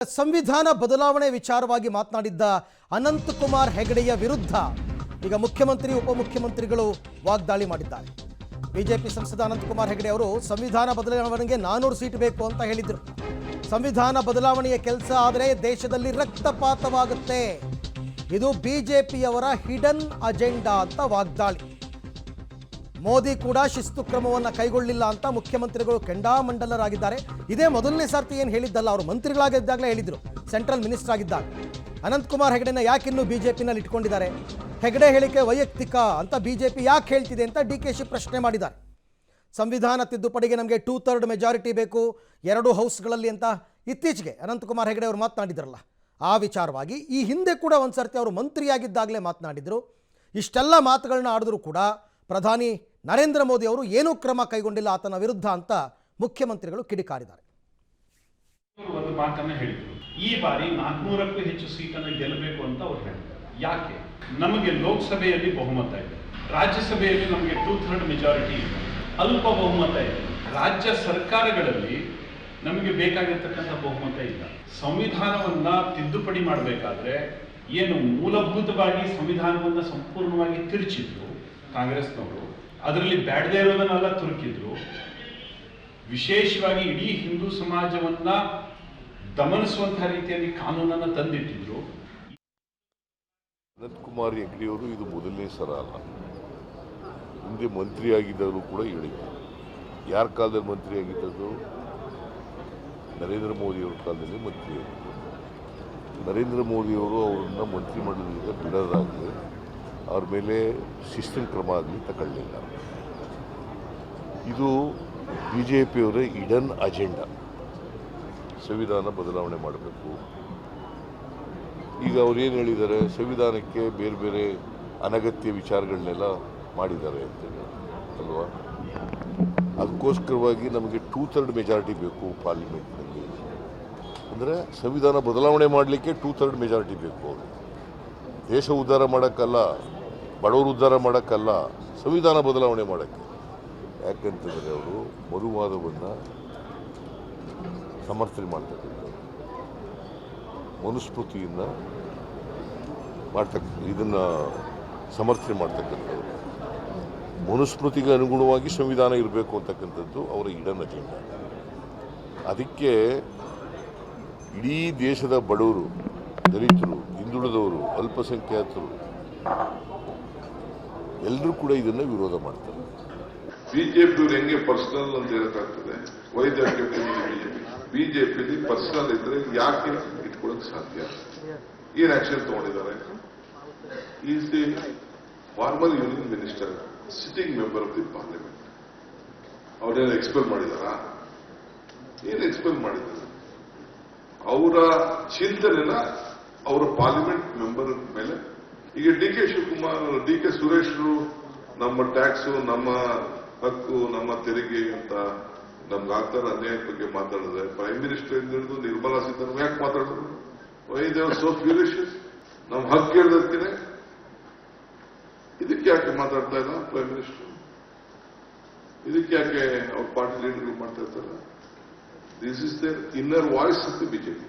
ಸಂವಿಧಾನ ಬದಲಾವಣೆ ವಿಚಾರವಾಗಿ ಮಾತನಾಡಿದ್ದ ಅನಂತಕುಮಾರ್ ಹೆಗಡೆಯ ವಿರುದ್ಧ ಈಗ ಮುಖ್ಯಮಂತ್ರಿ ಉಪಮುಖ್ಯಮಂತ್ರಿಗಳು ವಾಗ್ದಾಳಿ ಮಾಡಿದ್ದಾರೆ. ಬಿಜೆಪಿ ಸಂಸದ ಅನಂತಕುಮಾರ್ ಹೆಗಡೆ ಅವರು ಸಂವಿಧಾನ ಬದಲಾವಣೆಗೆ 400 ಸೀಟ್ ಬೇಕು ಅಂತ ಹೇಳಿದ್ರು. ಸಂವಿಧಾನ ಬದಲಾವಣೆಯ ಕೆಲಸ ಆದರೆ ದೇಶದಲ್ಲಿ ರಕ್ತಪಾತವಾಗುತ್ತೆ, ಇದು ಬಿಜೆಪಿಯವರ ಹಿಡನ್ ಅಜೆಂಡಾ ಅಂತ ವಾಗ್ದಾಳಿ. ಮೋದಿ ಕೂಡ ಶಿಸ್ತು ಕ್ರಮವನ್ನು ಕೈಗೊಳ್ಳಿಲ್ಲ ಅಂತ ಮುಖ್ಯಮಂತ್ರಿಗಳು ಕೆಂಡಾಮಂಡಲರಾಗಿದ್ದಾರೆ. ಇದೇ ಮೊದಲನೇ ಸಾರ್ತಿ ಏನು ಹೇಳಿದ್ದಲ್ಲ, ಅವರು ಮಂತ್ರಿಗಳಾಗಿದ್ದಾಗಲೇ ಹೇಳಿದ್ರು, ಸೆಂಟ್ರಲ್ ಮಿನಿಸ್ಟರ್ ಆಗಿದ್ದಾಗ. ಅನಂತಕುಮಾರ್ ಹೆಗಡೆನ ಯಾಕಿನ್ನೂ ಬಿಜೆಪಿನಲ್ಲಿ ಇಟ್ಕೊಂಡಿದ್ದಾರೆ? ಹೆಗಡೆ ಹೇಳಿಕೆ ವೈಯಕ್ತಿಕ ಅಂತ ಬಿಜೆಪಿ ಯಾಕೆ ಹೇಳ್ತಿದೆ ಅಂತ ಡಿ.ಕೆ.ಶಿ ಪ್ರಶ್ನೆ ಮಾಡಿದ್ದಾರೆ. ಸಂವಿಧಾನ ತಿದ್ದುಪಡಿಗೆ ನಮಗೆ 2/3 ಮೆಜಾರಿಟಿ ಬೇಕು 2 ಹೌಸ್ಗಳಲ್ಲಿ ಅಂತ ಇತ್ತೀಚೆಗೆ ಅನಂತಕುಮಾರ್ ಹೆಗಡೆ ಅವರು ಮಾತನಾಡಿದ್ರಲ್ಲ, ಆ ವಿಚಾರವಾಗಿ ಈ ಹಿಂದೆ ಕೂಡ ಒಂದು ಸರ್ತಿ ಅವರು ಮಂತ್ರಿಯಾಗಿದ್ದಾಗಲೇ ಮಾತನಾಡಿದರು. ಇಷ್ಟೆಲ್ಲ ಮಾತುಗಳನ್ನ ಆಡಿದ್ರು ಕೂಡ ಪ್ರಧಾನಿ ನರೇಂದ್ರ ಮೋದಿ ಅವರು ಏನೂ ಕ್ರಮ ಕೈಗೊಂಡಿಲ್ಲ ಆತನ ವಿರುದ್ಧ ಅಂತ ಮುಖ್ಯಮಂತ್ರಿಗಳು ಕಿಡಿಕಾರಿದ್ದಾರೆ. ಒಂದು ಮಾತನ್ನ ಹೇಳಿದ್ರು, ಈ ಬಾರಿ 400ಕ್ಕೂ ಹೆಚ್ಚು ಸೀಟನ್ನು ಗೆಲ್ಲಬೇಕು ಅಂತ ಅವ್ರು ಹೇಳಿದ್ರು. ಯಾಕೆ? ನಮಗೆ ಲೋಕಸಭೆಯಲ್ಲಿ ಬಹುಮತ ಇದೆ, ರಾಜ್ಯಸಭೆಯಲ್ಲಿ ನಮಗೆ 2/3 ಮೆಜಾರಿಟಿ ಇದೆ, ಅಲ್ಪ ಬಹುಮತ ಇದೆ. ರಾಜ್ಯ ಸರ್ಕಾರಗಳಲ್ಲಿ ನಮಗೆ ಬೇಕಾಗಿರ್ತಕ್ಕಂಥ ಬಹುಮತ ಇಲ್ಲ. ಸಂವಿಧಾನವನ್ನ ತಿದ್ದುಪಡಿ ಮಾಡಬೇಕಾದ್ರೆ ಏನು ಮೂಲಭೂತವಾಗಿ ಸಂವಿಧಾನವನ್ನ ಸಂಪೂರ್ಣವಾಗಿ ತಿರುಚಿದ್ರು ಕಾಂಗ್ರೆಸ್ನವರು, ಅದರಲ್ಲಿ ಬ್ಯಾಡದೇ ಇರೋದನ್ನೆಲ್ಲ ತುರುಕಿದ್ರು. ವಿಶೇಷವಾಗಿ ಇಡೀ ಹಿಂದೂ ಸಮಾಜವನ್ನ ದಮನಿಸುವಂತಹ ರೀತಿಯಲ್ಲಿ ಕಾನೂನನ್ನು ತಂದಿಟ್ಟಿದ್ರು. ಅನಂತಕುಮಾರ್ ಹೆಗಡೆಯವರು ಇದು ಮೊದಲನೇ ಸಲ ಅಲ್ಲ, ಹಿಂದೆ ಮಂತ್ರಿಯಾಗಿದ್ದರೂ ಕೂಡ ಹೇಳಿದ್ರು. ಯಾರ ಕಾಲದಲ್ಲಿ ಮಂತ್ರಿ ಆಗಿದ್ದದ್ದು? ನರೇಂದ್ರ ಮೋದಿಯವರ ಕಾಲದಲ್ಲಿ ಮಂತ್ರಿಯಾಗಿದ್ದರು. ನರೇಂದ್ರ ಮೋದಿಯವರು ಅವರನ್ನು ಮಂತ್ರಿ ಮಂಡಲದಿಂದ ಬಿಡೋದಾಗಲಿ, ಅವ್ರ ಮೇಲೆ ಶಿಸ್ತಿನ ಕ್ರಮ ಆಗಲಿ ತಗೊಳ್ಳಿಲ್ಲ. ಇದು ಬಿ ಜೆ ಪಿಯವರ ಹಿಡನ್ ಅಜೆಂಡಾ. ಸಂವಿಧಾನ ಬದಲಾವಣೆ ಮಾಡಬೇಕು. ಈಗ ಅವ್ರೇನು ಹೇಳಿದ್ದಾರೆ, ಸಂವಿಧಾನಕ್ಕೆ ಬೇರೆ ಬೇರೆ ಅನಗತ್ಯ ವಿಚಾರಗಳನ್ನೆಲ್ಲ ಮಾಡಿದ್ದಾರೆ ಅಂತೇಳಿ ಅಲ್ವಾ? ಅದಕ್ಕೋಸ್ಕರವಾಗಿ ನಮಗೆ 2/3 ಮೆಜಾರಿಟಿ ಬೇಕು ಪಾರ್ಲಿಮೆಂಟ್ನಲ್ಲಿ. ಅಂದರೆ ಸಂವಿಧಾನ ಬದಲಾವಣೆ ಮಾಡಲಿಕ್ಕೆ 2/3 ಮೆಜಾರಿಟಿ ಬೇಕು. ಅವರು ದೇಶ ಉದ್ಧಾರ ಮಾಡೋಕ್ಕಲ್ಲ, ಬಡವರು ಉದ್ಧಾರ ಮಾಡೋಕ್ಕಲ್ಲ, ಸಂವಿಧಾನ ಬದಲಾವಣೆ ಮಾಡೋಕ್ಕೆ. ಯಾಕಂತಂದರೆ ಅವರು ಮರುವಾದವನ್ನು ಸಮರ್ಥನೆ ಮಾಡ್ತಕ್ಕಂಥದ್ದು, ಮನುಸ್ಮೃತಿಯನ್ನು ಇದನ್ನು ಸಮರ್ಥನೆ ಮಾಡ್ತಕ್ಕಂಥದ್ದು, ಮನುಸ್ಮೃತಿಗೆ ಅನುಗುಣವಾಗಿ ಸಂವಿಧಾನ ಇರಬೇಕು ಅಂತಕ್ಕಂಥದ್ದು ಅವರ ಹಿಡನ್ ಅಜೆಂಡಾ. ಅದಕ್ಕೆ ಇಡೀ ದೇಶದ ಬಡವರು, ದಲಿತರು, ಹಿಂದುಳಿದವರು, ಅಲ್ಪಸಂಖ್ಯಾತರು ಎಲ್ಲರೂ ಕೂಡ ಇದನ್ನು ವಿರೋಧ ಮಾಡ್ತಾರೆ. ಬಿಜೆಪಿಯವರು ಹೆಂಗೆ ಪರ್ಸನಲ್ ಅಂತ ಹೇಳಕ್ಕಾಗ್ತದೆ? ವೈದ್ಯಕೀಯ ಬಿಜೆಪಿಲಿ ಪರ್ಸನಲ್ ಇದ್ರೆ ಯಾಕೆ ಇಟ್ಕೊಳ್ಳೋಕೆ ಸಾಧ್ಯ? ಏನ್ ಆಕ್ಷನ್ ತಗೊಂಡಿದ್ದಾರೆ? Is the farmer union minister, sitting member of the parliament. ಅವ್ರೇನು ಎಕ್ಸ್ಪೆಲ್ ಮಾಡಿದಾರಾ? ಏನು ಎಕ್ಸ್ಪೆಲ್ ಮಾಡಿದ್ದಾರೆ? ಅವರ ಚಿಂತನೆನ ಅವರ ಪಾರ್ಲಿಮೆಂಟ್ ಮೆಂಬರ್ ಮೇಲೆ. ಈಗ ಡಿ.ಕೆ. ಶಿವಕುಮಾರ್, ಡಿ.ಕೆ. ಸುರೇಶ್ರು ನಮ್ಮ ಟ್ಯಾಕ್ಸು, ನಮ್ಮ ಹಕ್ಕು, ನಮ್ಮ ತೆರಿಗೆ ಅಂತ ನಮ್ಗೆ ಆಗ್ತಾರ ಅನ್ಯಾಯದ ಬಗ್ಗೆ ಮಾತಾಡಿದ್ರೆ, ಪ್ರೈಮ್ ಮಿನಿಸ್ಟರ್ ಹಿಡಿದು ನಿರ್ಮಲಾ ಸೀತಾರಾಮನ್ ಯಾಕೆ ಮಾತಾಡಿದ್ರು? Why they are so ಫ್ಯೂರಿಷಿಯಸ್? ನಮ್ಮ ಹಕ್ಕು ಕೇಳಿದಕ್ಕೆ ಇದಕ್ಕೆ ಯಾಕೆ ಮಾತಾಡ್ತಾ ಇಲ್ಲ ಪ್ರೈಮ್ ಮಿನಿಸ್ಟರ್? ಇದಕ್ಕೆ ಯಾಕೆ ಅವ್ರ ಪಾರ್ಟಿ ಲೀಡರ್ಗಳು ಮಾಡ್ತಾ ಇರ್ತಾರೆ? This is their inner voice of the BJP.